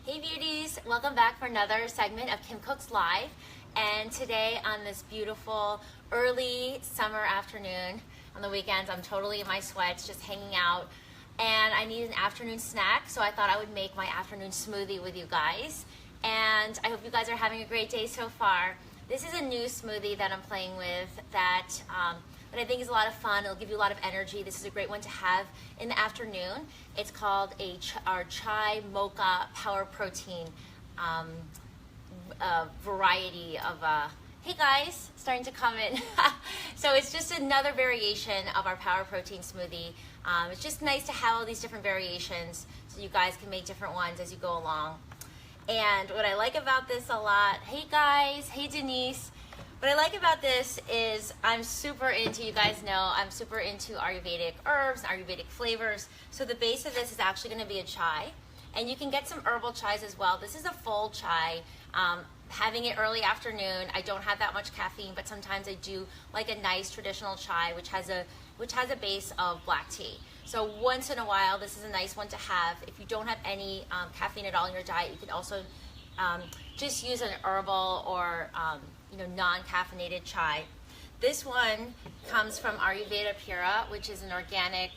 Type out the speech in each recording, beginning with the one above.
Hey beauties, welcome back for another segment of Kim Cooks Live. And today on this beautiful early summer afternoon, on the weekends, I'm totally in my sweats, just hanging out. And I need an afternoon snack, so I thought I would make my afternoon smoothie with you guys. And I hope you guys are having a great day so far. This is a new smoothie that I'm playing with that I think is a lot of fun. It'll give you a lot of energy. This is a great one to have in the afternoon. It's called our chai mocha power protein variety of, hey guys, starting to come in. So it's just another variation of our power protein smoothie. It's just nice to have all these different variations so you guys can make different ones as you go along. And what I like about this a lot, hey guys, hey Denise, what I like about this is I'm super into, you guys know, I'm super into Ayurvedic herbs, Ayurvedic flavors. So the base of this is actually going to be a chai. And you can get some herbal chais as well. This is a full chai. Having it early afternoon, I don't have that much caffeine, but sometimes I do like a nice traditional chai, which has a base of black tea. So once in a while, this is a nice one to have. If you don't have any caffeine at all in your diet, you can also just use an herbal or non-caffeinated chai. This one comes from Ayurveda Pura, which is an organic.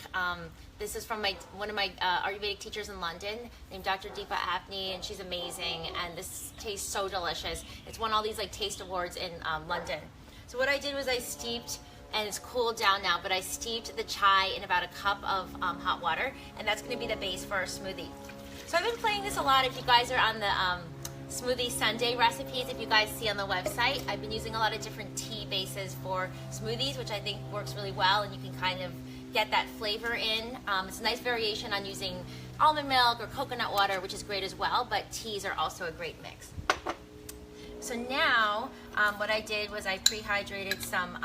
This is from one of my Ayurvedic teachers in London, named Dr. Deepa Apni, and she's amazing. And this tastes so delicious. It's won all these taste awards in London. So what I did was I steeped, and it's cooled down now, but I steeped the chai in about a cup of hot water, and that's going to be the base for our smoothie. So I've been playing this a lot. If you guys are on the Smoothie Sunday recipes, if you guys see on the website, I've been using a lot of different tea bases for smoothies, which I think works really well, and you can kind of get that flavor in. It's a nice variation on using almond milk or coconut water, which is great as well, but teas are also a great mix. So now what I did was I pre-hydrated some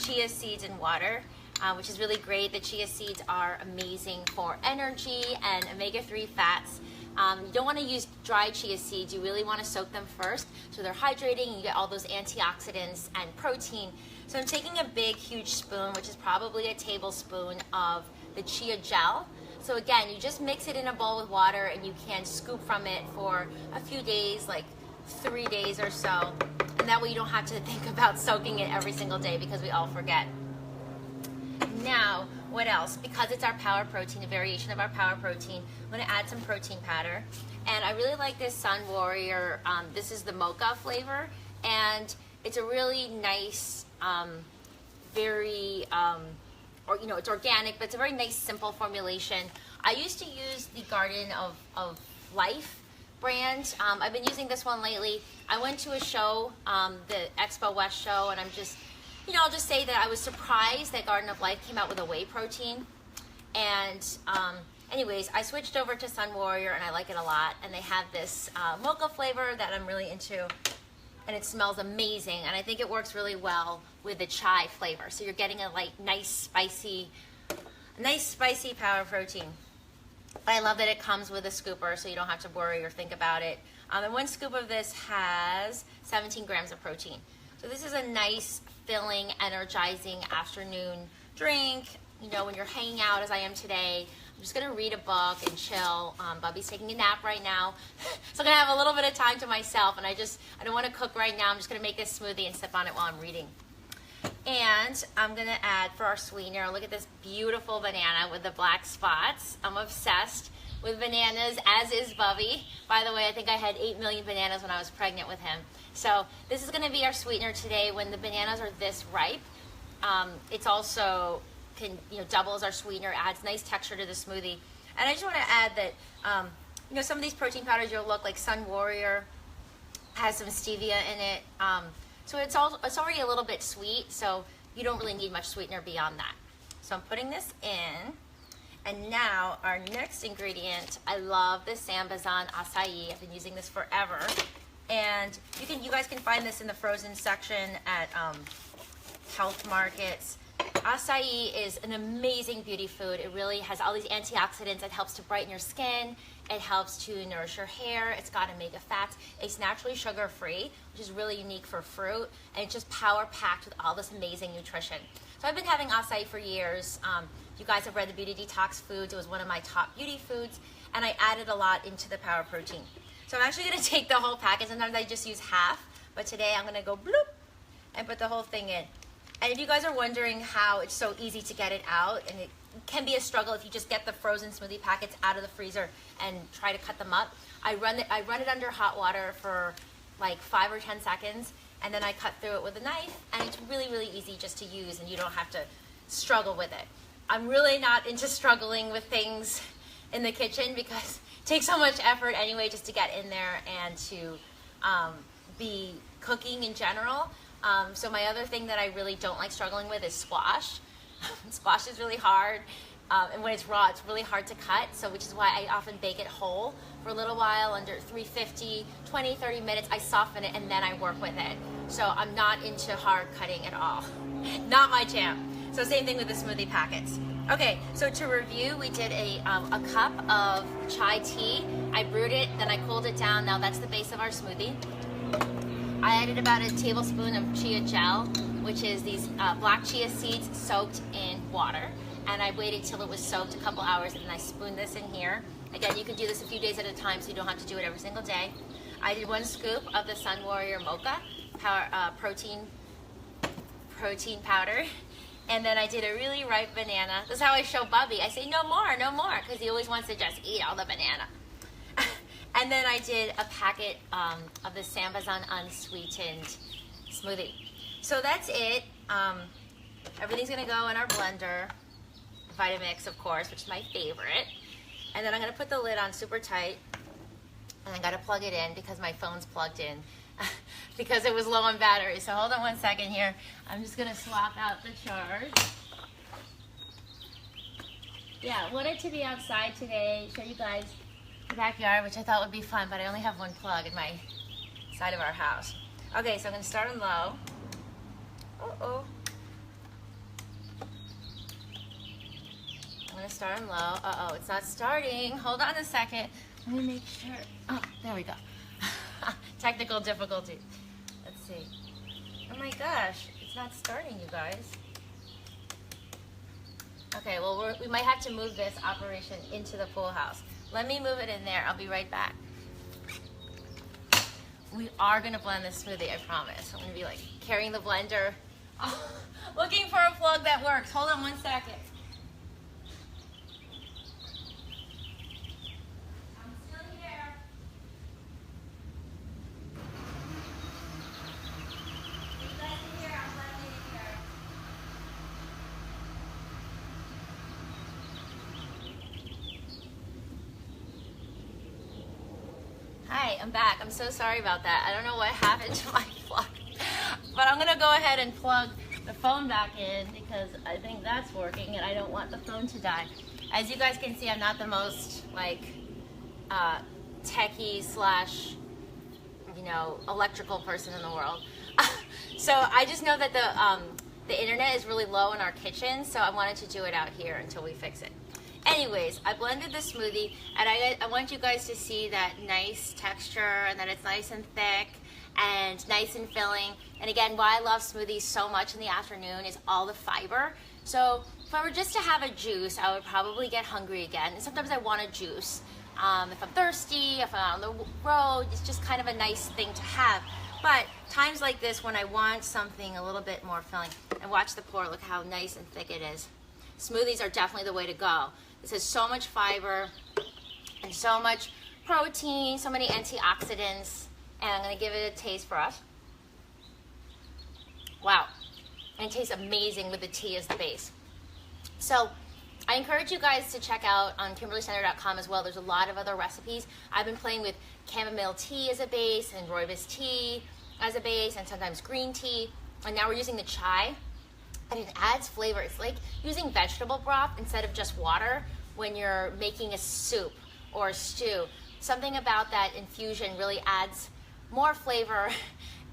chia seeds in water, which is really great. The chia seeds are amazing for energy and omega-3 fats. You don't want to use dry chia seeds. You really want to soak them first so they're hydrating and you get all those antioxidants and protein. So I'm taking a big, huge spoon, which is probably a tablespoon of the chia gel. So again, you just mix it in a bowl with water and you can scoop from it for a few days, like 3 days or so. And that way you don't have to think about soaking it every single day because we all forget. Now, what else? Because it's our power protein, a variation of our power protein, I'm going to add some protein powder. And I really like this Sun Warrior. This is the mocha flavor. And it's a really nice, it's organic, but it's a very nice, simple formulation. I used to use the Garden of Life brand. I've been using this one lately. I went to a show, the Expo West show, and I'll just say that I was surprised that Garden of Life came out with a whey protein. And anyways, I switched over to Sun Warrior and I like it a lot. And they have this mocha flavor that I'm really into. And it smells amazing. And I think it works really well with the chai flavor. So you're getting a nice spicy power protein. But I love that it comes with a scooper so you don't have to worry or think about it. And one scoop of this has 17 grams of protein. So this is a nice, filling, energizing afternoon drink. When you're hanging out as I am today, I'm just going to read a book and chill. Bubby's taking a nap right now. So I'm going to have a little bit of time to myself, and I don't want to cook right now. I'm just going to make this smoothie and sip on it while I'm reading. And I'm going to add, for our sweetener, look at this beautiful banana with the black spots. I'm obsessed with bananas, as is Bubby. By the way, I think I had 8 million bananas when I was pregnant with him. So this is going to be our sweetener today. When the bananas are this ripe, it's also double as our sweetener, adds nice texture to the smoothie. And I just want to add that some of these protein powders you'll look like Sun Warrior has some stevia in it. So it's already a little bit sweet, so you don't really need much sweetener beyond that. So I'm putting this in. And now our next ingredient, I love this Sambazan acai. I've been using this forever. And you guys can find this in the frozen section at health markets. Acai is an amazing beauty food. It really has all these antioxidants. It helps to brighten your skin. It helps to nourish your hair. It's got omega fats. It's naturally sugar-free, which is really unique for fruit. And it's just power-packed with all this amazing nutrition. So I've been having acai for years. You guys have read the Beauty Detox Foods. It was one of my top beauty foods. And I added a lot into the power protein. So I'm actually gonna take the whole packet. Sometimes I just use half, but today I'm gonna go bloop and put the whole thing in. And if you guys are wondering how it's so easy to get it out, and it can be a struggle if you just get the frozen smoothie packets out of the freezer and try to cut them up, I run it under hot water for like 5 or 10 seconds, and then I cut through it with a knife, and it's really, really easy just to use, and you don't have to struggle with it. I'm really not into struggling with things in the kitchen because it takes so much effort anyway just to get in there and to be cooking in general. So my other thing that I really don't like struggling with is squash. Squash is really hard, and when it's raw, it's really hard to cut, so which is why I often bake it whole for a little while under 350, 20, 30 minutes. I soften it and then I work with it. So I'm not into hard cutting at all. Not my jam. So same thing with the smoothie packets. Okay, so to review, we did a cup of chai tea. I brewed it, then I cooled it down. Now that's the base of our smoothie. I added about a tablespoon of chia gel, which is these black chia seeds soaked in water. And I waited till it was soaked a couple hours, and then I spooned this in here. Again, you can do this a few days at a time, so you don't have to do it every single day. I did 1 scoop of the Sun Warrior Mocha protein powder. And then I did a really ripe banana. This is how I show Bubby. I say, no more, because he always wants to just eat all the banana. And then I did a packet of the Sambazan unsweetened smoothie. So that's it. Everything's gonna go in our blender. Vitamix, of course, which is my favorite. And then I'm gonna put the lid on super tight. And I gotta plug it in because my phone's plugged in because it was low on battery. So hold on 1 second here. I'm just gonna swap out the charge. Yeah, wanted to be outside today, show you guys the backyard, which I thought would be fun, but I only have 1 plug in my side of our house. Okay, so I'm gonna start on low. Uh-oh. I'm gonna start on low. Uh-oh, it's not starting. Hold on a second. Let me make sure. Oh, there we go. Technical difficulty. Let's see. Oh my gosh, it's not starting, you guys. Okay, well, we might have to move this operation into the pool house. Let me move it in there. I'll be right back. We are gonna blend this smoothie, I promise. I'm gonna be like carrying the blender, looking for a plug that works. Hold on 1 second. I'm still here. You guys can hear, I'm blending in here. Hi, I'm back. I'm so sorry about that. I don't know what happened to my plug. But I'm gonna go ahead and plug the phone back in because I think that's working and I don't want the phone to die. As you guys can see, I'm not the most techie slash, electrical person in the world. So I just know that the internet is really low in our kitchen, so I wanted to do it out here until we fix it. Anyways, I blended the smoothie, and I want you guys to see that nice texture and that it's nice and thick and nice and filling. And again, why I love smoothies so much in the afternoon is all the fiber. So if I were just to have a juice, I would probably get hungry again. And sometimes I want a juice. If I'm thirsty, if I'm on the road, it's just kind of a nice thing to have. But times like this when I want something a little bit more filling, and watch the pour, look how nice and thick it is. Smoothies are definitely the way to go. This has so much fiber and so much protein, so many antioxidants, and I'm gonna give it a taste for us. Wow, and it tastes amazing with the tea as the base. So I encourage you guys to check out on KimberlySender.com as well. There's a lot of other recipes. I've been playing with chamomile tea as a base and rooibos tea as a base and sometimes green tea. And now we're using the chai. And it adds flavor. It's like using vegetable broth instead of just water when you're making a soup or a stew. Something about that infusion really adds more flavor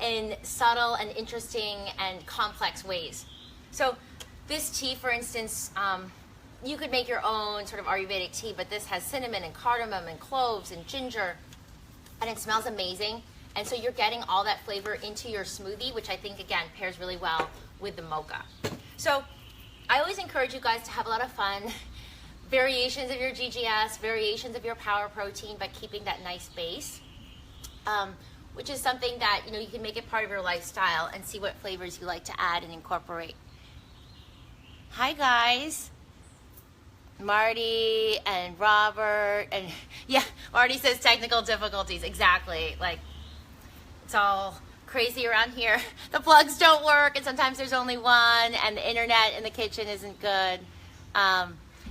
in subtle and interesting and complex ways. So this tea, for instance, you could make your own sort of Ayurvedic tea, but this has cinnamon and cardamom and cloves and ginger, and it smells amazing. And so you're getting all that flavor into your smoothie, which I think, again, pairs really well with the mocha. So I always encourage you guys to have a lot of fun, variations of your GGS, variations of your power protein, but keeping that nice base. which is something that, you know, you can make it part of your lifestyle and see what flavors you like to add and incorporate. Hi guys. Marty and Robert, and yeah, Marty says technical difficulties. Exactly. Like, it's all crazy around here. The plugs don't work, and sometimes there's only one, and the internet in the kitchen isn't good.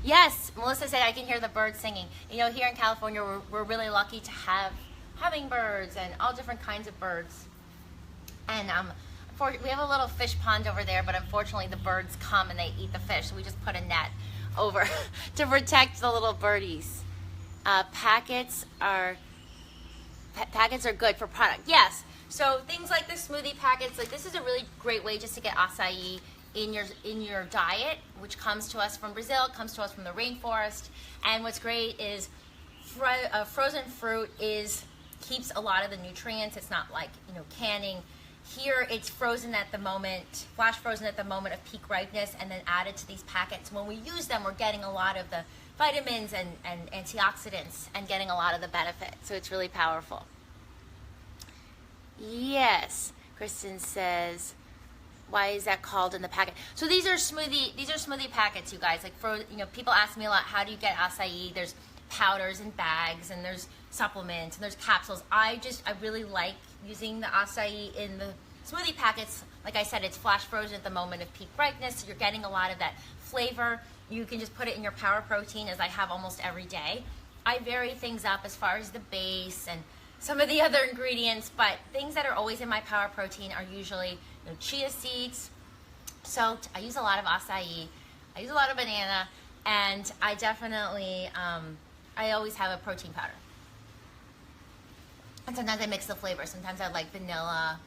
Yes, Melissa said I can hear the birds singing. You know, here in California, we're really lucky to have hummingbirds and all different kinds of birds. And we have a little fish pond over there, but unfortunately the birds come and they eat the fish, so we just put a net over to protect the little birdies. Packets are good for product. Yes. So things like the smoothie packets, like this is a really great way just to get acai in your diet, which comes to us from Brazil, comes to us from the rainforest. And what's great is frozen fruit keeps a lot of the nutrients. It's not like, you know, canning. Here it's frozen at the moment, flash frozen at the moment of peak ripeness, and then added to these packets. When we use them, we're getting a lot of the vitamins and antioxidants and getting a lot of the benefit. So it's really powerful. Yes, Kristen says, why is that called in the packet? So these are smoothie packets, you guys. Like, you know, people ask me a lot, how do you get acai? There's powders and bags, and there's supplements, and there's capsules. I really like using the acai in the smoothie packets. Like I said, it's flash frozen at the moment of peak ripeness, so you're getting a lot of that flavor. You can just put it in your power protein, as I have almost every day. I vary things up as far as the base and some of the other ingredients, but things that are always in my power protein are usually, you know, chia seeds, soaked. I use a lot of acai. I use a lot of banana, and I definitely, I always have a protein powder. And sometimes I mix the flavors. Sometimes I like vanilla,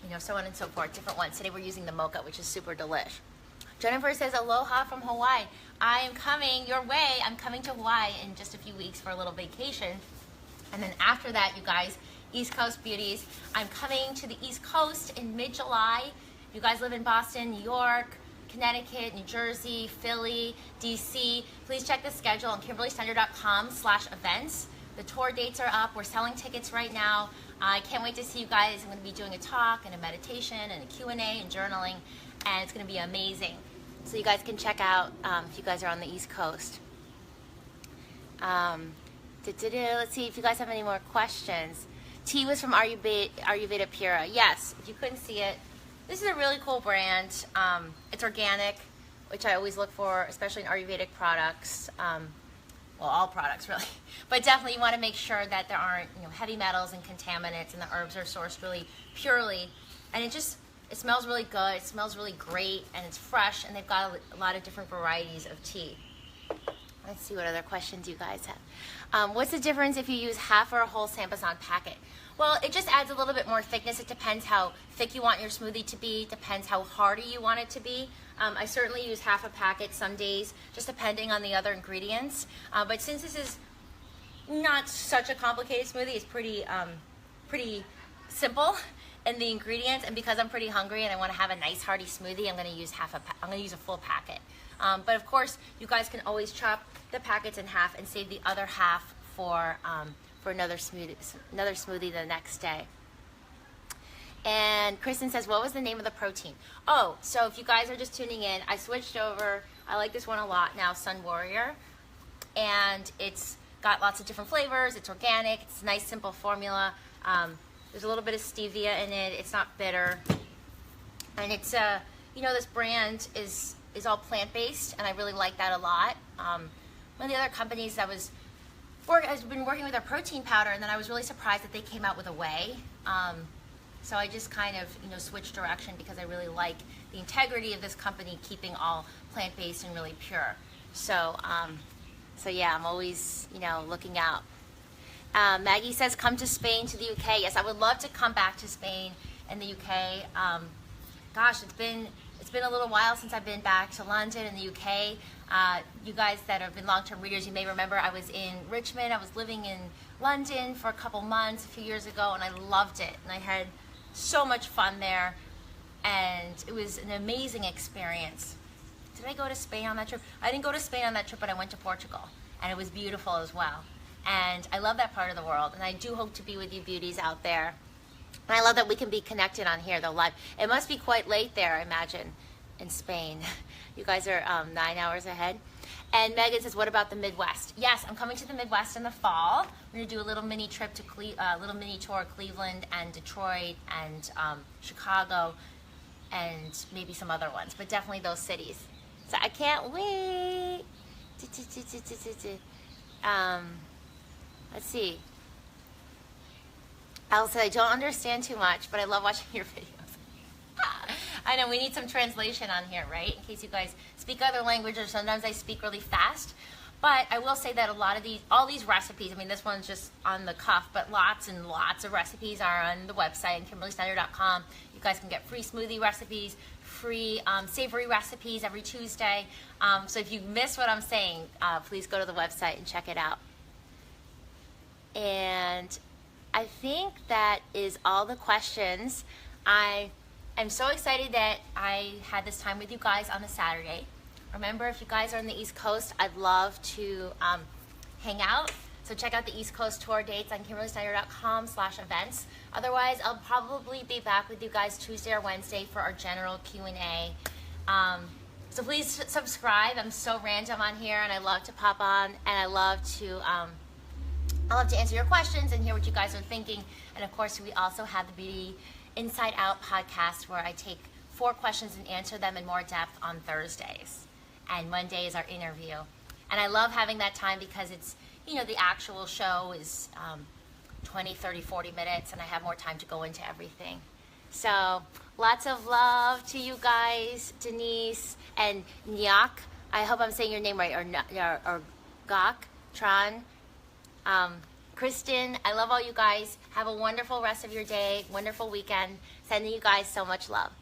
you know, so on and so forth, different ones. Today we're using the Mocha, which is super delish. Jennifer says, aloha from Hawaii. I am coming your way. I'm coming to Hawaii in just a few weeks for a little vacation. And then after that, you guys, East Coast beauties, I'm coming to the East Coast in mid-July. You guys live in Boston, New York, Connecticut, New Jersey, Philly, DC. Please check the schedule on KimberlyStender.com/events. The tour dates are up. We're selling tickets right now. I can't wait to see you guys. I'm going to be doing a talk and a meditation and a Q&A and journaling, and it's going to be amazing. So you guys can check out if you guys are on the East Coast. Let's see if you guys have any more questions. Tea was from Ayurveda Pura. Yes, if you couldn't see it, this is a really cool brand. It's organic, which I always look for, especially in Ayurvedic products. Well, all products really, but definitely you want to make sure that there aren't, you know, heavy metals and contaminants, and the herbs are sourced really purely, and it smells really good. It smells really great, and it's fresh, and they've got a lot of different varieties of tea. Let's see what other questions you guys have. What's the difference if you use half or a whole Sambasan packet? Well, it just adds a little bit more thickness. It depends how thick you want your smoothie to be. It depends how hearty you want it to be. I certainly use half a packet some days, just depending on the other ingredients. But since this is not such a complicated smoothie, it's pretty simple in the ingredients. And because I'm pretty hungry and I want to have a nice hearty smoothie, I'm going to use a full packet. But of course, you guys can always chop the packets in half and save the other half for another smoothie the next day. And Kristen says, what was the name of the protein? Oh, so if you guys are just tuning in, I switched over. I like this one a lot now, Sun Warrior. And it's got lots of different flavors. It's organic. It's a nice, simple formula. There's a little bit of stevia in it. It's not bitter. And it's, you know, this brand is all plant-based, and I really like that a lot. One of the other companies that I've been working with their protein powder, and then I was really surprised that they came out with a whey. So I just kind of, you know, switched direction because I really like the integrity of this company, keeping all plant-based and really pure. So yeah, I'm always, you know, looking out. Maggie says, come to Spain, to the UK. Yes, I would love to come back to Spain and the UK. Gosh, it's been a little while since I've been back to London and the UK. You guys that have been long-term readers, you may remember I was in Richmond. I was living in London for a couple months a few years ago, and I loved it. And I had so much fun there, and it was an amazing experience. Did I go to Spain on that trip? I didn't go to Spain on that trip, but I went to Portugal, and it was beautiful as well. And I love that part of the world, and I do hope to be with you beauties out there. And I love that we can be connected on here, though, live. It must be quite late there, I imagine, in Spain. You guys are 9 hours ahead. And Megan says, what about the Midwest? Yes, I'm coming to the Midwest in the fall. We're going to do a little mini trip to little mini tour of Cleveland and Detroit and Chicago and maybe some other ones, but definitely those cities. So I can't wait. Let's see. Al said, I don't understand too much, but I love watching your videos. I know, we need some translation on here, right? In case you guys speak other languages. Sometimes I speak really fast. But I will say that all these recipes, I mean, this one's just on the cuff, but lots and lots of recipes are on the website, KimberlySnyder.com. You guys can get free smoothie recipes, free savory recipes every Tuesday. So if you miss what I'm saying, please go to the website and check it out. And I think that is all the questions. I'm so excited that I had this time with you guys on a Saturday. Remember, if you guys are on the East Coast, I'd love to hang out. So check out the East Coast tour dates on KimberlySnyder.com/events. Otherwise, I'll probably be back with you guys Tuesday or Wednesday for our general Q&A. So please subscribe. I'm so random on here, and I love to pop on, and I love to answer your questions and hear what you guys are thinking. And of course, we also have the Beauty Inside Out podcast, where I take 4 questions and answer them in more depth on Thursdays. And Monday is our interview. And I love having that time because it's, the actual show is 20, 30, 40 minutes, and I have more time to go into everything. So lots of love to you guys, Denise and Nyak. I hope I'm saying your name right, or Gok, Tran. Kristen, I love all you guys. Have a wonderful rest of your day, wonderful weekend. Sending you guys so much love.